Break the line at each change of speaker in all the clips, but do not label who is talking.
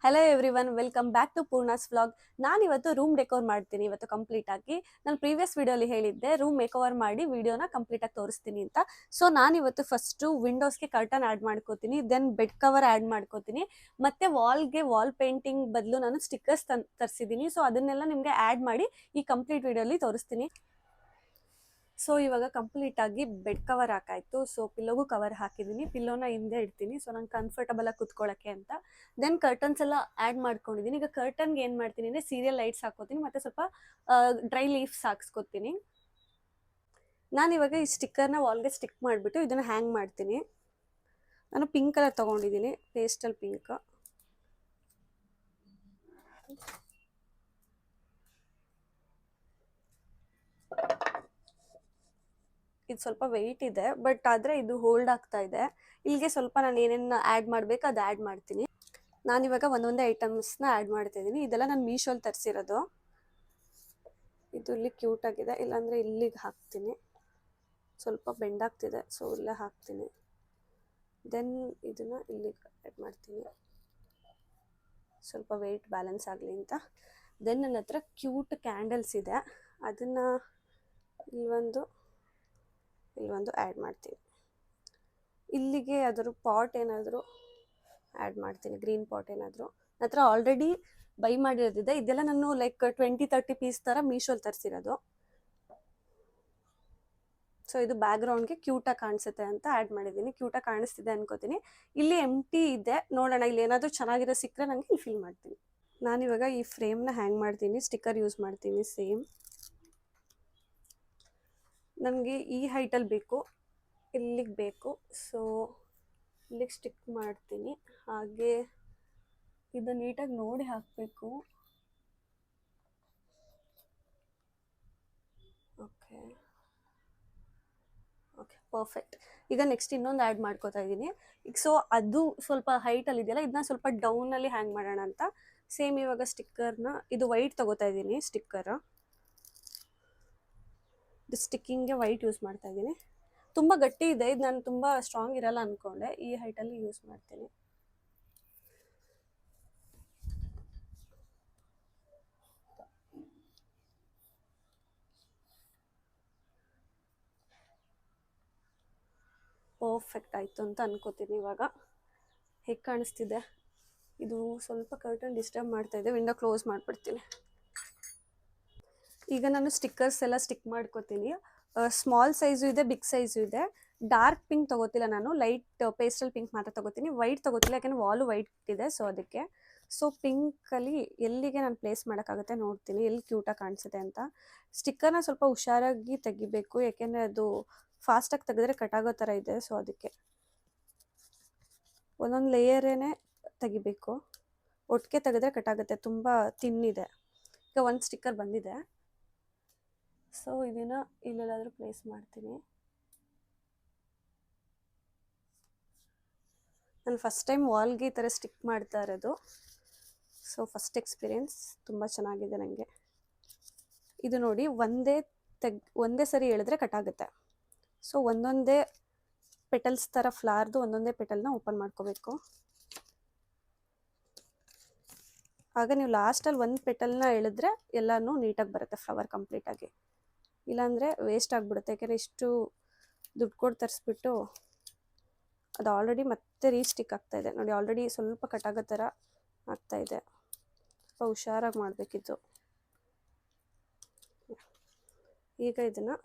Hello everyone, welcome back to Poorna's vlog. ನಾನು ಇವತ್ತು room decor ಮಾಡ್ತೀನಿ ಇವತ್ತು ಕಂಪ್ಲೀಟ್ ಆಗಿ. ನಾನು ಪ್ರೀವಿಯಸ್ ವಿಡಿಯೋಲಿ ಹೇಳಿದ್ದೆ ರೂಮ್ ಮೇಕೋವರ್ ಮಾಡಿ ವಿಡಿಯೋನ ಕಂಪ್ಲೀಟ್ ಆಗಿ ತೋರಿಸ್ತೀನಿ ಅಂತ. ಸೊ ನಾನು ಇವತ್ತು ಫಸ್ಟು ವಿಂಡೋಸ್ಗೆ ಕರ್ಟನ್ ಆ್ಯಡ್ ಮಾಡ್ಕೋತೀನಿ, ದೆನ್ ಬೆಡ್ ಕವರ್ ಆ್ಯಡ್ ಮಾಡ್ಕೋತೀನಿ, ಮತ್ತೆ ವಾಲ್ಗೆ ವಾಲ್ ಪೇಂಟಿಂಗ್ ಬದಲು ನಾನು ಸ್ಟಿಕ್ಕರ್ಸ್ ತರಿಸಿದ್ದೀನಿ. ಸೊ ಅದನ್ನೆಲ್ಲ ನಿಮಗೆ ಆ್ಯಡ್ ಮಾಡಿ ಈ ಕಂಪ್ಲೀಟ್ ವಿಡಿಯೋಲಿ ತೋರಿಸ್ತೀನಿ. ಸೊ ಇವಾಗ ಕಂಪ್ಲೀಟ್ ಆಗಿ ಬೆಡ್ ಕವರ್ ಹಾಕಾಯ್ತು. ಸೊ ಪಿಲ್ಲೋಗೂ ಕವರ್ ಹಾಕಿದ್ದೀನಿ, ಪಿಲ್ಲೋನ ಹಿಂದೆ ಇಡ್ತೀನಿ ಸೊ ನಂಗೆ ಕಂಫರ್ಟಬಲ್ ಆಗಿ ಕುತ್ಕೊಳ್ಳೋಕ್ಕೆ ಅಂತ. ದೆನ್ ಕರ್ಟನ್ಸ್ ಎಲ್ಲ ಆ್ಯಡ್ ಮಾಡ್ಕೊಂಡಿದ್ದೀನಿ. ಈಗ ಕರ್ಟನ್ಗೆ ಏನು ಮಾಡ್ತೀನಿ ಅಂದರೆ ಸೀರಿಯಲ್ ಲೈಟ್ಸ್ ಹಾಕೋತೀನಿ, ಮತ್ತು ಸ್ವಲ್ಪ ಡ್ರೈ ಲೀವ್ಸ್ ಹಾಕ್ಸ್ಕೊತೀನಿ. ನಾನಿವಾಗ ಈ ಸ್ಟಿಕ್ಕರ್ನ ವಾಲ್ಗೆ ಸ್ಟಿಕ್ ಮಾಡಿಬಿಟ್ಟು ಇದನ್ನು ಹ್ಯಾಂಗ್ ಮಾಡ್ತೀನಿ. ನಾನು ಪಿಂಕ್ ಕಲರ್ ತೊಗೊಂಡಿದ್ದೀನಿ, ಪೇಸ್ಟಲ್ ಪಿಂಕ್. ಇದು ಸ್ವಲ್ಪ ವೆಯ್ಟ್ ಇದೆ, ಬಟ್ ಆದರೆ ಇದು ಹೋಲ್ಡ್ ಆಗ್ತಾ ಇದೆ. ಇಲ್ಲಿಗೆ ಸ್ವಲ್ಪ ನಾನು ಏನೇನು ಆ್ಯಡ್ ಮಾಡಬೇಕು ಅದು ಆ್ಯಡ್ ಮಾಡ್ತೀನಿ. ನಾನಿವಾಗ ಒಂದೊಂದೇ ಐಟಮ್ಸ್ನ ಆ್ಯಡ್ ಮಾಡ್ತಾಯಿದ್ದೀನಿ. ಇದೆಲ್ಲ ನಾನು ಮೀಶೋಲ್ಲಿ ತರಿಸಿರೋದು. ಇದು ಇಲ್ಲಿ ಕ್ಯೂಟ್ ಆಗಿದೆ, ಇಲ್ಲಾಂದರೆ ಇಲ್ಲಿಗೆ ಹಾಕ್ತೀನಿ. ಸ್ವಲ್ಪ ಬೆಂಡ್ ಆಗ್ತಿದೆ ಸೊ ಇಲ್ಲೇ ಹಾಕ್ತೀನಿ. ದೆನ್ ಇದನ್ನು ಇಲ್ಲಿಗೆ ಆ್ಯಡ್ ಮಾಡ್ತೀನಿ, ಸ್ವಲ್ಪ ವೆಯ್ಟ್ ಬ್ಯಾಲೆನ್ಸ್ ಆಗಲಿ ಅಂತ. ದೆನ್ ನನ್ನ ಹತ್ರ ಕ್ಯೂಟ್ ಕ್ಯಾಂಡಲ್ಸ್ ಇದೆ, ಅದನ್ನು ಇಲ್ಲೊಂದು ಆ್ಯಡ್ ಮಾಡ್ತೀನಿ. ಇಲ್ಲಿಗೆ ಅದರ ಪಾಟ್ ಏನಾದರೂ ಆ್ಯಡ್ ಮಾಡ್ತೀನಿ, ಗ್ರೀನ್ ಪಾಟ್ ಏನಾದರೂ. ನನ್ನ ಹತ್ರ ಆಲ್ರೆಡಿ ಬೈ ಮಾಡಿರೋದಿದೆ. ಇದೆಲ್ಲ ನಾನು ಲೈಕ್ 20-30 ಪೀಸ್ ಥರ ಮೀಶೋಲ್ಲಿ ತರಿಸಿರೋದು. ಸೊ ಇದು ಬ್ಯಾಕ್ಗ್ರೌಂಡ್ಗೆ ಕ್ಯೂಟಾಗಿ ಕಾಣಿಸುತ್ತೆ ಅಂತ ಆ್ಯಡ್ ಮಾಡಿದ್ದೀನಿ. ಕ್ಯೂಟಾಗಿ ಕಾಣಿಸ್ತಿದೆ ಅನ್ಕೋತೀನಿ. ಇಲ್ಲಿ ಎಂಟಿ ಇದೆ, ನೋಡೋಣ ಇಲ್ಲಿ ಏನಾದರೂ ಚೆನ್ನಾಗಿರೋ ಸಿಕ್ಕರೆ ನನಗೆ ಇಲ್ಲಿ ಫಿಲ್ ಮಾಡ್ತೀನಿ. ನಾನಿವಾಗ ಈ ಫ್ರೇಮ್ನ ಹ್ಯಾಂಗ್ ಮಾಡ್ತೀನಿ, ಸ್ಟಿಕ್ಕರ್ ಯೂಸ್ ಮಾಡ್ತೀನಿ ಸೇಮ್. ನನಗೆ ಈ ಹೈಟಲ್ಲಿ ಬೇಕು, ಇಲ್ಲಿಗೆ ಬೇಕು, ಸೊ ಇಲ್ಲಿಗೆ ಸ್ಟಿಕ್ ಮಾಡ್ತೀನಿ. ಹಾಗೆ ಇದು ನೀಟಾಗಿ ನೋಡಿ ಹಾಕಬೇಕು. Okay perfect. ಈಗ ನೆಕ್ಸ್ಟ್ ಇನ್ನೊಂದು ಆ್ಯಡ್ ಮಾಡ್ಕೋತಾ ಇದ್ದೀನಿ. ಈಗ ಸೊ ಅದು ಸ್ವಲ್ಪ ಹೈಟಲ್ಲಿ ಇದೆಯಲ್ಲ, ಇದನ್ನ ಸ್ವಲ್ಪ ಡೌನಲ್ಲಿ ಹ್ಯಾಂಗ್ ಮಾಡೋಣ ಅಂತ. ಸೇಮ್ ಇವಾಗ ಸ್ಟಿಕ್ಕರ್ನ ಇದು ವೈಟ್ ತೊಗೋತಾ ಇದ್ದೀನಿ. ಇದು ಸ್ಟಿಕ್ಕಿಂಗ್ಗೆ ವೈಟ್ ಯೂಸ್ ಮಾಡ್ತಾ ಇದ್ದೀನಿ. ತುಂಬ ಗಟ್ಟಿ ಇದೆ, ಇದು ನಾನು ತುಂಬ ಸ್ಟ್ರಾಂಗ್ ಇರಲ್ಲ ಅಂದ್ಕೊಂಡೆ. ಈ ಹೈಟಲ್ಲಿ ಯೂಸ್ ಮಾಡ್ತೀನಿ. ಪರ್ಫೆಕ್ಟ್ ಆಯಿತು ಅಂತ ಅನ್ಕೋತೀನಿ. ಇವಾಗ ಹೇಗೆ ಕಾಣಿಸ್ತಿದೆ? ಇದು ಸ್ವಲ್ಪ ಕರ್ಟನ್ ಡಿಸ್ಟರ್ಬ್ ಮಾಡ್ತಾ ಇದೆ, ವಿಂಡೋ ಕ್ಲೋಸ್ ಮಾಡಿಬಿಡ್ತೀನಿ. ಈಗ ನಾನು ಸ್ಟಿಕ್ಕರ್ಸ್ ಎಲ್ಲ ಸ್ಟಿಕ್ ಮಾಡ್ಕೋತೀನಿ. ಸ್ಮಾಲ್ ಸೈಜು ಇದೆ, ಬಿಗ್ ಸೈಜು ಇದೆ. ಡಾರ್ಕ್ ಪಿಂಕ್ ತೊಗೋತಿಲ್ಲ ನಾನು, ಲೈಟ್ ಪೇಸ್ಟಲ್ ಪಿಂಕ್ ಮಾತ್ರ ತೊಗೋತೀನಿ. ವೈಟ್ ತೊಗೋತಿಲ್ಲ, ಯಾಕೆಂದರೆ ವಾಲು ವೈಟ್ ಇದೆ ಸೊ ಅದಕ್ಕೆ. ಸೊ ಪಿಂಕಲ್ಲಿ ಎಲ್ಲಿಗೆ ನಾನು ಪ್ಲೇಸ್ ಮಾಡೋಕ್ಕಾಗುತ್ತೆ ನೋಡ್ತೀನಿ, ಎಲ್ಲಿ ಕ್ಯೂಟಾಗಿ ಕಾಣಿಸುತ್ತೆ ಅಂತ. ಸ್ಟಿಕ್ಕರ್ನ ಸ್ವಲ್ಪ ಹುಷಾರಾಗಿ ತೆಗಿಬೇಕು, ಯಾಕೆಂದರೆ ಅದು ಫಾಸ್ಟಾಗಿ ತೆಗೆದ್ರೆ ಕಟಾಗೋ ಥರ ಇದೆ. ಸೊ ಅದಕ್ಕೆ ಒಂದೊಂದು ಲೇಯರೇನೆ ತೆಗಿಬೇಕು, ಒಟ್ಟಿಗೆ ತೆಗೆದ್ರೆ ಕಟಾಗುತ್ತೆ, ತುಂಬ ತಿನ್ನಿದೆ. ಈಗ ಒಂದು ಸ್ಟಿಕ್ಕರ್ ಬಂದಿದೆ, ಸೊ ಇದನ್ನು ಇಲ್ಲೆಲ್ಲಾದರೂ ಪ್ಲೇಸ್ ಮಾಡ್ತೀನಿ. ನಾನು ಫಸ್ಟ್ ಟೈಮ್ ವಾಲ್ಗೆ ಈ ಥರ ಸ್ಟಿಕ್ ಮಾಡ್ತಾ ಇರೋದು, ಸೊ ಫಸ್ಟ್ ಎಕ್ಸ್ಪೀರಿಯೆನ್ಸ್ ತುಂಬ ಚೆನ್ನಾಗಿದೆ ನನಗೆ. ಇದು ನೋಡಿ, ಒಂದೇ ಸರಿ ಎಳೆದ್ರೆ ಕಟಾಗುತ್ತೆ. ಸೊ ಒಂದೊಂದೇ ಪೆಟಲ್ಸ್ ಥರ ಫ್ಲವರ್ದು ಒಂದೊಂದೇ ಪೆಟಲ್ನ ಓಪನ್ ಮಾಡ್ಕೋಬೇಕು. ಆಗ ನೀವು ಲಾಸ್ಟಲ್ಲಿ ಒಂದು ಪೆಟಲ್ನ ಎಳೆದ್ರೆ ಎಲ್ಲನೂ ನೀಟಾಗಿ ಬರುತ್ತೆ ಫ್ಲವರ್ ಕಂಪ್ಲೀಟಾಗಿ. ಇಲ್ಲಾಂದರೆ ವೇಸ್ಟ್ ಆಗಿಬಿಡುತ್ತೆ, ಯಾಕೆಂದರೆ ಇಷ್ಟು ದುಡ್ಡು ಕೊಟ್ಟು ತರಿಸ್ಬಿಟ್ಟು ಅದು ಆಲ್ರೆಡಿ ಮತ್ತೆ ರೀಸ್ಟಿಕ್ ಆಗ್ತಾಯಿದೆ ನೋಡಿ. ಆಲ್ರೆಡಿ ಸ್ವಲ್ಪ ಕಟಾಗೋ ಥರ ಆಗ್ತಾಯಿದೆ, ಸ್ವಲ್ಪ ಹುಷಾರಾಗಿ ಮಾಡಬೇಕಿತ್ತು. ಈಗ ಇದನ್ನು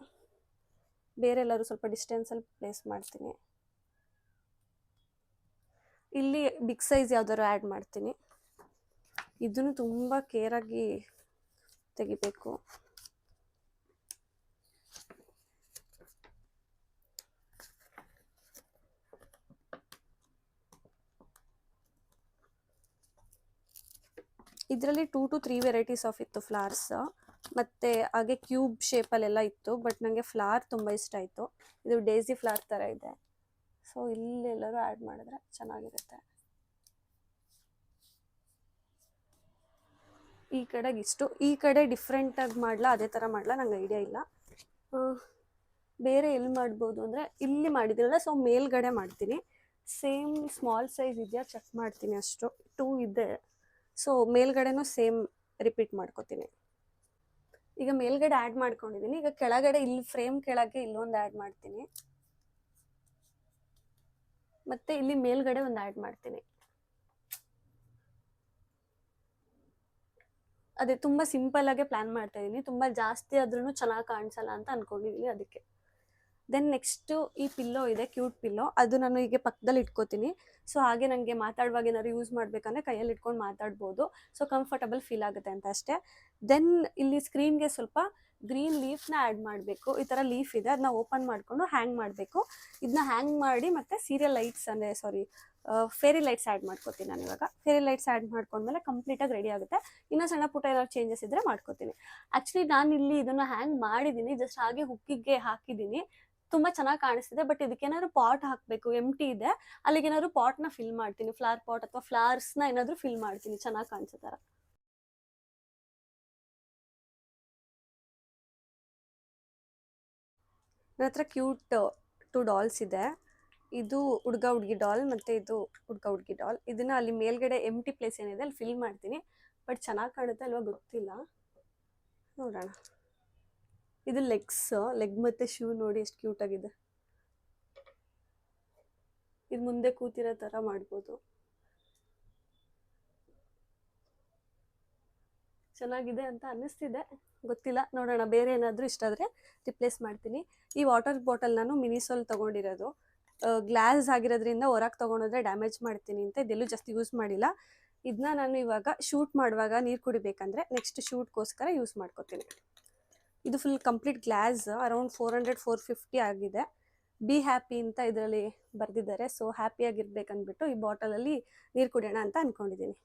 ಬೇರೆ ಎಲ್ಲರೂ ಸ್ವಲ್ಪ ಡಿಸ್ಟೆನ್ಸಲ್ಲಿ ಪ್ಲೇಸ್ ಮಾಡ್ತೀನಿ. ಇಲ್ಲಿ ಬಿಗ್ ಸೈಜ್ ಯಾವ್ದಾದ್ರು ಆ್ಯಡ್ ಮಾಡ್ತೀನಿ. ಇದನ್ನು ತುಂಬ ಕೇರಾಗಿ ತೆಗಿಬೇಕು. ಇದರಲ್ಲಿ 2 to 3 ವೆರೈಟೀಸ್ ಆಫ್ ಇತ್ತು ಫ್ಲವರ್ಸ್, ಮತ್ತು ಹಾಗೆ ಕ್ಯೂಬ್ ಶೇಪಲ್ಲೆಲ್ಲ ಇತ್ತು. ಬಟ್ ನನಗೆ ಫ್ಲವರ್ ತುಂಬ ಇಷ್ಟ ಆಯಿತು. ಇದು ಡೇಸಿ ಫ್ಲವರ್ ಥರ ಇದೆ, ಸೊ ಇಲ್ಲೆಲ್ಲರೂ ಆ್ಯಡ್ ಮಾಡಿದ್ರೆ ಚೆನ್ನಾಗಿರುತ್ತೆ. ಈ ಕಡೆಗೆ ಇಷ್ಟು, ಈ ಕಡೆ ಡಿಫ್ರೆಂಟಾಗಿ ಮಾಡಲಾ ಅದೇ ಥರ ಮಾಡಲಾ ನಂಗೆ ಐಡಿಯಾ ಇಲ್ಲ. ಬೇರೆ ಎಲ್ಲಿ ಮಾಡ್ಬೋದು ಅಂದರೆ ಇಲ್ಲಿ ಮಾಡಿದ್ರಲ್ಲ, ಸೊ ಮೇಲ್ಗಡೆ ಮಾಡ್ತೀನಿ. ಸೇಮ್ ಸ್ಮಾಲ್ ಸೈಜ್ ಇದೆಯಾ ಚೆಕ್ ಮಾಡ್ತೀನಿ. ಅಷ್ಟು 2 ಇದೆ, ಸೊ ಮೇಲ್ಗಡೆನೂ ಸೇಮ್ ರಿಪೀಟ್ ಮಾಡ್ಕೋತೀನಿ. ಈಗ ಮೇಲ್ಗಡೆ ಆ್ಯಡ್ ಮಾಡ್ಕೊಂಡಿದ್ದೀನಿ. ಈಗ ಕೆಳಗಡೆ ಇಲ್ಲಿ ಫ್ರೇಮ್ ಕೆಳಗೆ ಇಲ್ಲೊಂದು ಆ್ಯಡ್ ಮಾಡ್ತೀನಿ, ಮತ್ತೆ ಇಲ್ಲಿ ಮೇಲ್ಗಡೆ ಒಂದು ಆ್ಯಡ್ ಮಾಡ್ತೀನಿ. ಅದೇ ತುಂಬ ಸಿಂಪಲ್ ಆಗಿ ಪ್ಲಾನ್ ಮಾಡ್ತಾ ಇದ್ದೀನಿ, ತುಂಬ ಜಾಸ್ತಿ ಆದ್ರೂ ಚೆನ್ನಾಗಿ ಕಾಣಿಸಲ್ಲ ಅಂತ ಅನ್ಕೊಂಡಿದ್ದೀನಿ ಅದಕ್ಕೆ. ದೆನ್ ನೆಕ್ಸ್ಟು ಈ ಪಿಲ್ಲೋ ಇದೆ, ಕ್ಯೂಟ್ ಪಿಲ್ಲೋ, ಅದು ನಾನು ಈಗ ಪಕ್ಕದಲ್ಲಿ ಇಟ್ಕೋತೀನಿ. ಸೊ ಹಾಗೆ ನನಗೆ ಮಾತಾಡುವಾಗ ಏನಾದ್ರು ಯೂಸ್ ಮಾಡಬೇಕಂದ್ರೆ ಕೈಯಲ್ಲಿ ಇಟ್ಕೊಂಡು ಮಾತಾಡ್ಬೋದು. ಸೊ ಕಂಫರ್ಟಬಲ್ ಫೀಲ್ ಆಗುತ್ತೆ ಅಂತ ಅಷ್ಟೇ. ದೆನ್ ಇಲ್ಲಿ ಸ್ಕ್ರೀನ್ಗೆ ಸ್ವಲ್ಪ ಗ್ರೀನ್ ಲೀಫ್ನ ಆ್ಯಡ್ ಮಾಡಬೇಕು. ಈ ಥರ ಲೀಫ್ ಇದೆ, ಅದನ್ನ ಓಪನ್ ಮಾಡಿಕೊಂಡು ಹ್ಯಾಂಗ್ ಮಾಡಬೇಕು. ಇದನ್ನ ಹ್ಯಾಂಗ್ ಮಾಡಿ ಮತ್ತೆ ಸೀರಿಯಲ್ ಲೈಟ್ಸ್ ಅಂದರೆ ಫೇರಿ ಲೈಟ್ಸ್ ಆ್ಯಡ್ ಮಾಡ್ಕೋತೀನಿ ನಾನು ಇವಾಗ. ಫೇರಿ ಲೈಟ್ಸ್ ಆ್ಯಡ್ ಮಾಡ್ಕೊಂಡ್ಮೇಲೆ ಕಂಪ್ಲೀಟಾಗಿ ರೆಡಿ ಆಗುತ್ತೆ. ಇನ್ನೂ ಸಣ್ಣ ಪುಟ್ಟ ಏನಾದ್ರು ಚೇಂಜಸ್ ಇದ್ದರೆ ಮಾಡ್ಕೋತೀನಿ. ಆ್ಯಕ್ಚುಲಿ ನಾನು ಇಲ್ಲಿ ಇದನ್ನು ಹ್ಯಾಂಗ್ ಮಾಡಿದ್ದೀನಿ, ಜಸ್ಟ್ ಹಾಗೆ ಹುಕ್ಕಿಗೆ ಹಾಕಿದ್ದೀನಿ, ತುಂಬ ಚೆನ್ನಾಗಿ ಕಾಣಿಸ್ತಿದೆ. ಬಟ್ ಇದಕ್ಕೇನಾದ್ರು ಪಾಟ್ ಹಾಕಬೇಕು, ಎಂಟಿ ಇದೆ, ಅಲ್ಲಿಗೇನಾದ್ರು ಪಾಟ್ನ ಫಿಲ್ ಮಾಡ್ತೀನಿ, ಫ್ಲವರ್ ಪಾಟ್ ಅಥವಾ ಫ್ಲವರ್ಸ್ನ ಏನಾದರೂ ಫಿಲ್ ಮಾಡ್ತೀನಿ ಚೆನ್ನಾಗಿ ಕಾಣಿಸೋ ಥರ. ನನ್ನ ಹತ್ರ ಕ್ಯೂಟ್ 2 ಡಾಲ್ಸ್ ಇದೆ. ಇದು ಹುಡುಗ ಹುಡುಗಿ ಡಾಲ್ ಮತ್ತು ಇದು ಹುಡುಗ ಹುಡುಗಿ ಡಾಲ್. ಇದನ್ನು ಅಲ್ಲಿ ಮೇಲ್ಗಡೆ ಎಂಟಿ ಪ್ಲೇಸ್ ಏನಿದೆ ಅಲ್ಲಿ ಫಿಲ್ ಮಾಡ್ತೀನಿ. ಬಟ್ ಚೆನ್ನಾಗಿ ಕಾಣುತ್ತೆ ಅಲ್ವಾ ಗೊತ್ತಿಲ್ಲ, ನೋಡೋಣ. ಇದು ಲೆಗ್ ಮತ್ತು ಶೂ ನೋಡಿ ಎಷ್ಟು ಕ್ಯೂಟಾಗಿದೆ. ಇದು ಮುಂದೆ ಕೂತಿರೋ ಥರ ಮಾಡ್ಬೋದು, ಚೆನ್ನಾಗಿದೆ ಅಂತ ಅನ್ನಿಸ್ತಿದೆ, ಗೊತ್ತಿಲ್ಲ, ನೋಡೋಣ. ಬೇರೆ ಏನಾದರೂ ಇಷ್ಟ ಆದರೆ ರಿಪ್ಲೇಸ್ ಮಾಡ್ತೀನಿ. ಈ ವಾಟರ್ ಬಾಟಲ್ ನಾನು ಮಿನಿಸೋಲ್ ತೊಗೊಂಡಿರೋದು, ಗ್ಲಾಸ್ ಆಗಿರೋದ್ರಿಂದ ಹೊರಗೆ ತೊಗೊಂಡೋದ್ರೆ ಡ್ಯಾಮೇಜ್ ಮಾಡ್ತೀನಿ ಅಂತ ಇದೆಲ್ಲೂ ಜಾಸ್ತಿ ಯೂಸ್ ಮಾಡಿಲ್ಲ. ಇದನ್ನ ನಾನು ಇವಾಗ ಶೂಟ್ ಮಾಡುವಾಗ ನೀರು ಕುಡಿಬೇಕಂದ್ರೆ ನೆಕ್ಸ್ಟ್ ಶೂಟ್ಗೋಸ್ಕರ ಯೂಸ್ ಮಾಡ್ಕೋತೀನಿ. ಇದು ಫುಲ್ ಕಂಪ್ಲೀಟ್ ಗ್ಲಾಸ್, ಅರೌಂಡ್ 400-450 ಆಗಿದೆ. ಬಿ ಹ್ಯಾಪಿ ಅಂತ ಇದರಲ್ಲಿ ಬರೆದಿದ್ದಾರೆ. ಸೊ ಹ್ಯಾಪಿಯಾಗಿರ್ಬೇಕಂದ್ಬಿಟ್ಟು ಈ ಬಾಟಲಲ್ಲಿ ನೀರು ಕುಡಿಯೋಣ ಅಂತ ಅಂದ್ಕೊಂಡಿದ್ದೀನಿ.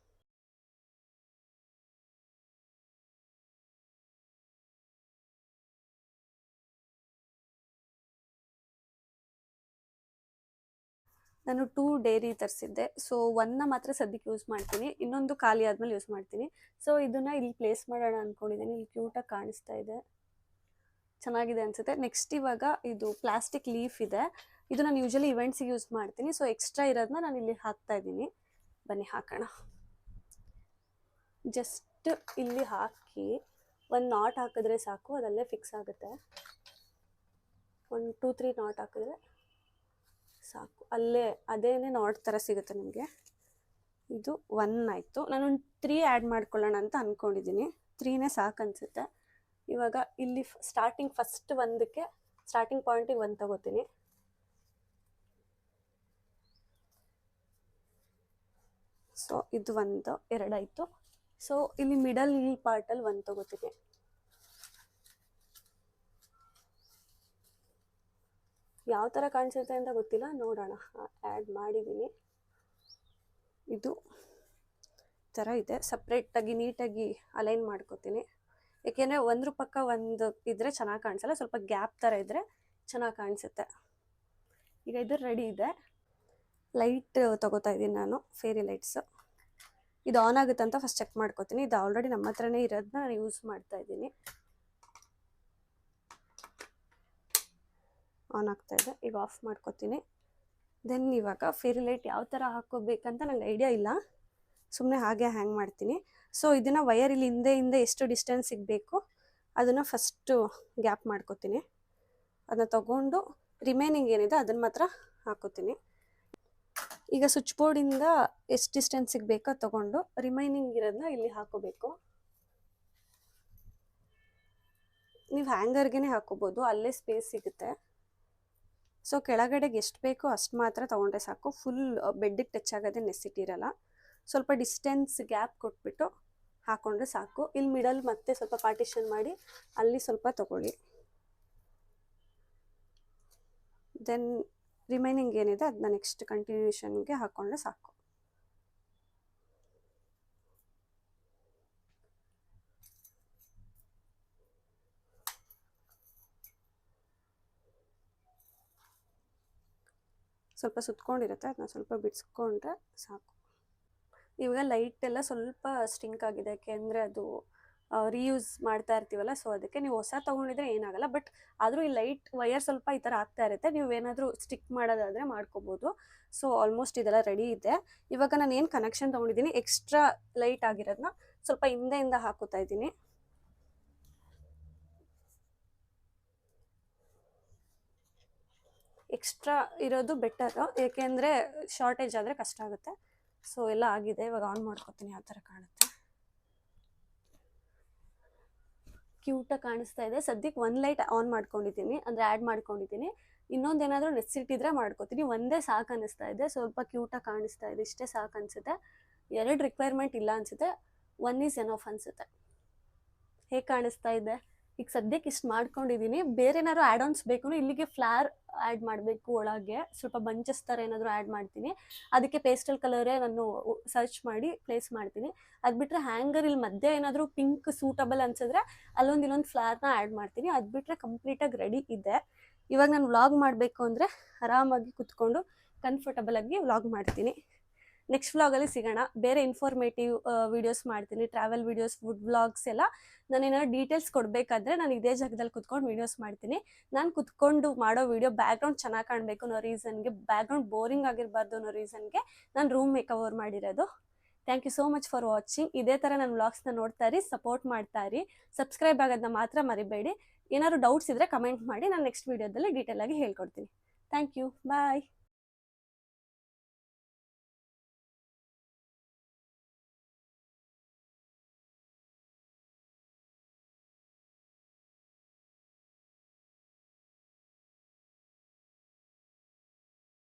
ನಾನು 2 ಡೈರಿ ತರಿಸಿದ್ದೆ. ಸೊ 1ನ ಮಾತ್ರ ಸದ್ಯಕ್ಕೆ ಯೂಸ್ ಮಾಡ್ತೀನಿ, ಇನ್ನೊಂದು ಖಾಲಿ ಆದಮೇಲೆ ಯೂಸ್ ಮಾಡ್ತೀನಿ. ಸೊ ಇದನ್ನು ಇಲ್ಲಿ ಪ್ಲೇಸ್ ಮಾಡೋಣ ಅಂದ್ಕೊಂಡಿದ್ದೀನಿ. ಇಲ್ಲಿ ಕ್ಯೂಟಾಗಿ ಕಾಣಿಸ್ತಾ ಇದೆ, ಚೆನ್ನಾಗಿದೆ ಅನಿಸುತ್ತೆ. ನೆಕ್ಸ್ಟ್ ಇವಾಗ ಇದು ಪ್ಲಾಸ್ಟಿಕ್ ಲೀಫ್ ಇದೆ, ಇದು ನಾನು ಯೂಶಲಿ ಇವೆಂಟ್ಸಿಗೆ ಯೂಸ್ ಮಾಡ್ತೀನಿ. ಸೊ ಎಕ್ಸ್ಟ್ರಾ ಇರೋದನ್ನ ನಾನು ಇಲ್ಲಿ ಹಾಕ್ತಾ ಇದ್ದೀನಿ. ಬನ್ನಿ ಹಾಕೋಣ. ಜಸ್ಟ್ ಇಲ್ಲಿ ಹಾಕಿ ಒಂದು ನಾಟ್ ಹಾಕಿದ್ರೆ ಸಾಕು, ಅದಲ್ಲೇ ಫಿಕ್ಸ್ ಆಗುತ್ತೆ. 1 2 3 ನಾಟ್ ಹಾಕಿದ್ರೆ ಸಾಕು, ಅಲ್ಲೇ ಅದೇನೇ ನಾಟ್ ಥರ ಸಿಗುತ್ತೆ ನಿಮಗೆ. ಇದು 1 ಆಯಿತು. ನಾನೊಂದು 3 ಆ್ಯಡ್ ಮಾಡ್ಕೊಳ್ಳೋಣ ಅಂತ ಅಂದ್ಕೊಂಡಿದ್ದೀನಿ. 3ನೇ ಸಾಕು ಅನಿಸುತ್ತೆ. ಇವಾಗ ಇಲ್ಲಿ ಸ್ಟಾರ್ಟಿಂಗ್ ಫಸ್ಟ್ ಒಂದಕ್ಕೆ ಸ್ಟಾರ್ಟಿಂಗ್ ಪಾಯಿಂಟಿಗೆ 1 ತಗೋತೀನಿ. ಸೊ ಇದು 1 2 ಆಯಿತು. ಸೊ ಇಲ್ಲಿ ಮಿಡಲ್ ಈ ಪಾರ್ಟಲ್ಲಿ 1 ತಗೋತೀನಿ. ಯಾವ ಥರ ಕಾಣಿಸುತ್ತೆ ಅಂತ ಗೊತ್ತಿಲ್ಲ, ನೋಡೋಣ. ಆ್ಯಡ್ ಮಾಡಿದ್ದೀನಿ. ಇದು ಥರ ಇದೆ, ಸಪ್ರೇಟಾಗಿ ನೀಟಾಗಿ ಅಲೈನ್ ಮಾಡ್ಕೋತೀನಿ. ಏಕೆಂದರೆ ಒಂದ್ರ ಪಕ್ಕ ಒಂದು ಇದ್ದರೆ ಚೆನ್ನಾಗಿ ಕಾಣಿಸಲ್ಲ, ಸ್ವಲ್ಪ ಗ್ಯಾಪ್ ಥರ ಇದ್ದರೆ ಚೆನ್ನಾಗಿ ಕಾಣಿಸುತ್ತೆ. ಈಗ ಇದು ರೆಡಿ ಇದೆ. ಲೈಟ್ ತೊಗೋತಾ ಇದ್ದೀನಿ ನಾನು, ಫೇರಿ ಲೈಟ್ಸು. ಇದು ಆನ್ ಆಗುತ್ತೆ ಅಂತ ಫಸ್ಟ್ ಚೆಕ್ ಮಾಡ್ಕೋತೀನಿ. ಇದು ಆಲ್ರೆಡಿ ನಮ್ಮ ಹತ್ರನೇ ಇರೋದನ್ನ ನಾನು ಯೂಸ್ ಮಾಡ್ತಾ ಇದ್ದೀನಿ. ಆನ್ ಆಗ್ತಾ ಇದೆ, ಈಗ ಆಫ್ ಮಾಡ್ಕೋತೀನಿ. ದೆನ್ ಇವಾಗ ಫೇರಿ ಲೈಟ್ ಯಾವ ಥರ ಹಾಕೋಬೇಕಂತ ನಂಗೆ ಐಡಿಯಾ ಇಲ್ಲ, ಸುಮ್ಮನೆ ಹಾಗೆ ಹ್ಯಾಂಗ್ ಮಾಡ್ತೀನಿ. ಸೊ ಇದನ್ನು ವಯರ್ ಇಲ್ಲಿ ಹಿಂದೆ ಎಷ್ಟು ಡಿಸ್ಟೆನ್ಸ್ ಸಿಗಬೇಕು ಅದನ್ನು ಫಸ್ಟು ಗ್ಯಾಪ್ ಮಾಡ್ಕೋತೀನಿ. ಅದನ್ನ ತಗೊಂಡು ರಿಮೈನಿಂಗ್ ಏನಿದೆ ಅದನ್ನು ಮಾತ್ರ ಹಾಕೋತೀನಿ. ಈಗ ಸ್ವಿಚ್ ಬೋರ್ಡಿಂದ ಎಷ್ಟು ಡಿಸ್ಟೆನ್ಸಿಗೆ ಬೇಕೋ ತಗೊಂಡು ರಿಮೈನಿಂಗ್ ಇರೋದನ್ನ ಇಲ್ಲಿ ಹಾಕೋಬೇಕು. ನೀವು ಹ್ಯಾಂಗರ್ಗೆ ಹಾಕೋಬೋದು, ಅಲ್ಲೇ ಸ್ಪೇಸ್ ಸಿಗುತ್ತೆ. ಸೊ ಕೆಳಗಡೆಗೆ ಎಷ್ಟು ಬೇಕೋ ಅಷ್ಟು ಮಾತ್ರ ತೊಗೊಂಡ್ರೆ ಸಾಕು, ಫುಲ್ ಬೆಡ್ಡಿಗೆ ಟಚ್ ಆಗೋದೇ ನೆಸಿಟಿ ಇರಲ್ಲ. ಸ್ವಲ್ಪ ಡಿಸ್ಟೆನ್ಸ್ ಗ್ಯಾಪ್ ಕೊಟ್ಬಿಟ್ಟು ಹಾಕ್ಕೊಂಡ್ರೆ ಸಾಕು. ಇಲ್ಲಿ ಮಿಡಲ್ ಮತ್ತೆ ಸ್ವಲ್ಪ ಪಾರ್ಟಿಷನ್ ಮಾಡಿ ಅಲ್ಲಿ ಸ್ವಲ್ಪ ತಗೊಳ್ಳಿ. ದೆನ್ ರಿಮೈನಿಂಗ್ ಏನಿದೆ ಅದನ್ನ ನೆಕ್ಸ್ಟ್ ಕಂಟಿನ್ಯೂಷನ್ಗೆ ಹಾಕ್ಕೊಂಡ್ರೆ ಸಾಕು. ಸ್ವಲ್ಪ ಸುತ್ಕೊಂಡಿರುತ್ತೆ, ಅದನ್ನ ಸ್ವಲ್ಪ ಬಿಡಿಸ್ಕೊಂಡ್ರೆ ಸಾಕು. ಇವಾಗ ಲೈಟ್ ಎಲ್ಲ ಸ್ವಲ್ಪ ಸ್ಟಿಂಕ್ ಆಗಿದೆ, ಯಾಕೆಂದರೆ ಅದು ರೀಯೂಸ್ ಮಾಡ್ತಾ ಇರ್ತೀವಲ್ಲ, ಸೊ ಅದಕ್ಕೆ ನೀವು ಹೊಸ ತೊಗೊಂಡಿದ್ರೆ ಏನಾಗಲ್ಲ. ಬಟ್ ಆದರೂ ಈ ಲೈಟ್ ವಯರ್ ಸ್ವಲ್ಪ ಈ ಥರ ಆಗ್ತಾ ಇರುತ್ತೆ, ನೀವು ಏನಾದರೂ ಸ್ಟಿಕ್ ಮಾಡೋದಾದರೆ ಮಾಡ್ಕೋಬೋದು. ಸೊ ಆಲ್ಮೋಸ್ಟ್ ಇದೆಲ್ಲ ರೆಡಿ ಇದೆ. ಇವಾಗ ನಾನು ಏನು ಕನೆಕ್ಷನ್ ತೊಗೊಂಡಿದ್ದೀನಿ ಎಕ್ಸ್ಟ್ರಾ ಲೈಟ್ ಆಗಿರೋದನ್ನ ಸ್ವಲ್ಪ ಹಿಂದೆಯಿಂದ ಹಾಕೋತಾ ಇದ್ದೀನಿ. ಎಕ್ಸ್ಟ್ರಾ ಇರೋದು ಬೆಟರು, ಏಕೆಂದರೆ ಶಾರ್ಟೇಜ್ ಆದರೆ ಕಷ್ಟ ಆಗುತ್ತೆ. ಸೊ ಎಲ್ಲ ಆಗಿದೆ, ಇವಾಗ ಆನ್ ಮಾಡ್ಕೊತೀನಿ. ಯಾವ ಥರ ಕಾಣುತ್ತೆ, ಕ್ಯೂಟಾಗಿ ಕಾಣಿಸ್ತಾ ಇದೆ. ಸದ್ಯಕ್ಕೆ ಒಂದು ಲೈಟ್ ಆನ್ ಮಾಡ್ಕೊಂಡಿದ್ದೀನಿ, ಅಂದರೆ ಆ್ಯಡ್ ಮಾಡ್ಕೊಂಡಿದ್ದೀನಿ. ಇನ್ನೊಂದೇನಾದರೂ ನೆಸಿಟ್ಟಿದ್ರೆ ಮಾಡ್ಕೋತೀನಿ. ಒಂದೇ ಸಾಕು ಅನ್ನಿಸ್ತಾ ಇದೆ, ಸ್ವಲ್ಪ ಕ್ಯೂಟಾಗಿ ಕಾಣಿಸ್ತಾ ಇದೆ, ಇಷ್ಟೇ ಸಾಕು ಅನಿಸುತ್ತೆ. 2 ರಿಕ್ವೈರ್ಮೆಂಟ್ ಇಲ್ಲ ಅನಿಸುತ್ತೆ, 1 ಈಸ್ ಎನಫ್ ಅನಿಸುತ್ತೆ. ಹೇಗೆ ಕಾಣಿಸ್ತಾ ಇದೆ? ಈಗ ಸದ್ಯಕ್ಕೆ ಇಷ್ಟು ಮಾಡ್ಕೊಂಡಿದ್ದೀನಿ. ಬೇರೆ ಏನಾದ್ರು ಆ್ಯಡ್ ಆನ್ಸ್ ಬೇಕು, ಇಲ್ಲಿಗೆ ಫ್ಲವರ್ ಆ್ಯಡ್ ಮಾಡಬೇಕು, ಒಳಗೆ ಸ್ವಲ್ಪ ಬಂಚಸ್ ಥರ ಏನಾದರೂ ಆ್ಯಡ್ ಮಾಡ್ತೀನಿ. ಅದಕ್ಕೆ ಪೇಸ್ಟಲ್ ಕಲರೇ ನಾನು ಸರ್ಚ್ ಮಾಡಿ ಪ್ಲೇಸ್ ಮಾಡ್ತೀನಿ. ಅದು ಬಿಟ್ಟರೆ ಹ್ಯಾಂಗರ್ ಇಲ್ಲಿ ಮಧ್ಯೆ ಏನಾದರೂ ಪಿಂಕ್ ಸೂಟಬಲ್ ಅನ್ಸಿದ್ರೆ ಇಲ್ಲೊಂದು ಫ್ಲವರ್ನ ಆ್ಯಡ್ ಮಾಡ್ತೀನಿ. ಅದು ಬಿಟ್ಟರೆ ಕಂಪ್ಲೀಟಾಗಿ ರೆಡಿ ಇದೆ. ಇವಾಗ ನಾನು ವ್ಲಾಗ್ ಮಾಡಬೇಕು ಅಂದರೆ ಆರಾಮಾಗಿ ಕುತ್ಕೊಂಡು ಕಂಫರ್ಟಬಲ್ ಆಗಿ ವ್ಲಾಗ್ ಮಾಡ್ತೀನಿ. ನೆಕ್ಸ್ಟ್ ವ್ಲಾಗಲ್ಲಿ ಸಿಗೋಣ. ಬೇರೆ ಇನ್ಫಾರ್ಮೇಟಿವ್ ವೀಡಿಯೋಸ್ ಮಾಡ್ತೀನಿ, ಟ್ರಾವೆಲ್ ವೀಡಿಯೋಸ್, ಫುಡ್ ವ್ಲಾಗ್ಸ್ ಎಲ್ಲ. ನಾನು ಏನಾದ್ರು ಡೀಟೇಲ್ಸ್ ಕೊಡಬೇಕಾದ್ರೆ ನಾನು ಇದೇ ಜಾಗದಲ್ಲಿ ಕುತ್ಕೊಂಡು ವೀಡಿಯೋಸ್ ಮಾಡ್ತೀನಿ. ನಾನು ಕುತ್ಕೊಂಡು ಮಾಡೋ ವೀಡಿಯೋ ಬ್ಯಾಕ್ಗ್ರೌಂಡ್ ಚೆನ್ನಾಗಿ ಕಾಣಬೇಕು ಅನ್ನೋ ರೀಸನ್ಗೆ, ಬ್ಯಾಕ್ಗ್ರೌಂಡ್ ಬೋರಿಂಗ್ ಆಗಿರಬಾರ್ದು ಅನ್ನೋ ರೀಸನ್ಗೆ ನಾನು ರೂಮ್ ಮೇಕವರ್ ಮಾಡಿರೋದು. Thank you so much for watching. ಇದೇ ಥರ ನನ್ನ ವ್ಲಾಗ್ಸ್ನ ನೋಡ್ತಾ ಇರಿ, ಸಪೋರ್ಟ್ ಮಾಡ್ತಾ ಇರಿ. ಸಬ್ಸ್ಕ್ರೈಬ್ ಆಗೋದನ್ನ ಮಾತ್ರ ಮರಿಬೇಡಿ. ಏನಾದ್ರು ಡೌಟ್ಸ್ ಇದ್ದರೆ ಕಮೆಂಟ್ ಮಾಡಿ, ನಾನು ನೆಕ್ಸ್ಟ್ ವೀಡಿಯೋದಲ್ಲಿ ಡೀಟೇಲಾಗಿ ಹೇಳ್ಕೊಡ್ತೀನಿ. Thank you, bye.